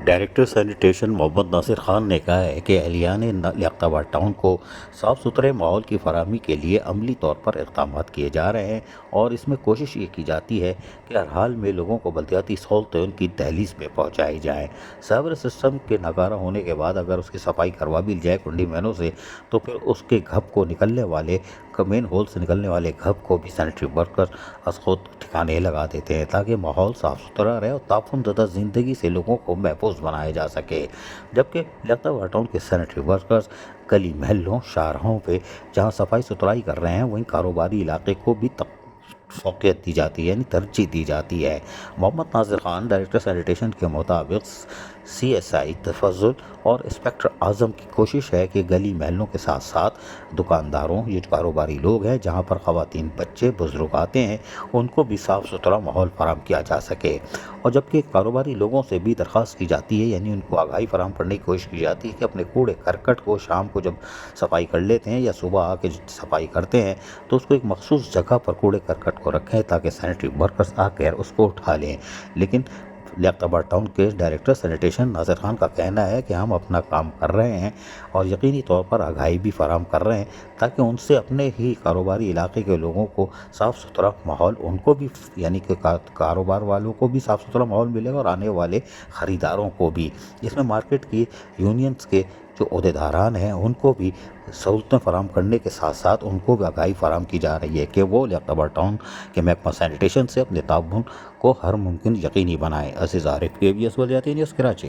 Director sanitation محمد ناصر خان نے کہا ہے کہ اہلیان لیاقت آباد ٹاؤن کو صاف ستھرے ماحول کی فراہمی کے لیے عملی طور پر اقدامات کیے جا رہے ہیں اور اس میں کوشش یہ کی جاتی ہے کہ ہر حال میں لوگوں کو بلدیاتی سہولتیں ان کی دہلیز پہ پہنچائی جائیں۔ سیور سسٹم کے ناکارہ ہونے کے بعد اگر اس کی صفائی کروا بھی جائے کنڈی مینوں سے تو پھر اس کے گھب کو نکلنے والے مین ہول سے نکلنے والے گھب کو بھی سینیٹری ورکر از خود ٹھکانے لگا دیتے ہیں تاکہ ماحول صاف ستھرا رہے اور تعفن زدہ زندگی سے لوگوں کو محفوظ بنایا جا سکے، جبکہ لیاقت آباد ٹاؤن کے سینیٹری ورکرز گلی محلوں شاہراہوں پہ جہاں صفائی ستھرائی کر رہے ہیں وہیں کاروباری علاقے کو بھی فوقیت دی جاتی ہے، یعنی ترجیح دی جاتی ہے۔ محمد ناصر خان ڈائریکٹر سینیٹیشن کے مطابق سی ایس آئی تفضل اور انسپکٹر اعظم کی کوشش ہے کہ گلی محلوں کے ساتھ ساتھ دکانداروں، یہ کاروباری لوگ ہیں جہاں پر خواتین بچے بزرگ آتے ہیں ان کو بھی صاف ستھرا ماحول فراہم کیا جا سکے، اور جبکہ کاروباری لوگوں سے بھی درخواست کی جاتی ہے، یعنی ان کو آگاہی فراہم کرنے کی کوشش کی جاتی ہے کہ اپنے کوڑے کرکٹ کو شام کو جب صفائی کر لیتے ہیں یا صبح آ کے صفائی کرتے ہیں تو اس کو ایک مخصوص جگہ پر کوڑے کرکٹ کو رکھیں تاکہ سینیٹری ورکرز آ کر اس کو اٹھا لیں۔ لیکن لیاقت آباد ٹاؤن کے ڈائریکٹر سینیٹیشن ناصر خان کا کہنا ہے کہ ہم اپنا کام کر رہے ہیں اور یقینی طور پر آگاہی بھی فراہم کر رہے ہیں تاکہ ان سے اپنے ہی کاروباری علاقے کے لوگوں کو صاف ستھرا ماحول ان کو بھی، یعنی کہ کاروبار والوں کو بھی صاف ستھرا ماحول ملے گا اور آنے والے خریداروں کو بھی۔ اس میں مارکیٹ کی یونینز کے جو عہدیداران ہیں ان کو بھی سہولتیں فراہم کرنے کے ساتھ ساتھ ان کو بھی آگاہی فراہم کی جا رہی ہے کہ وہ لیاقت آباد ٹاؤن کے محکمہ سینیٹیشن سے اپنے تعاون کو ہر ممکن یقینی بنائیں۔ عزیز عارف، KBS بلدیاتی نیوز، کراچی۔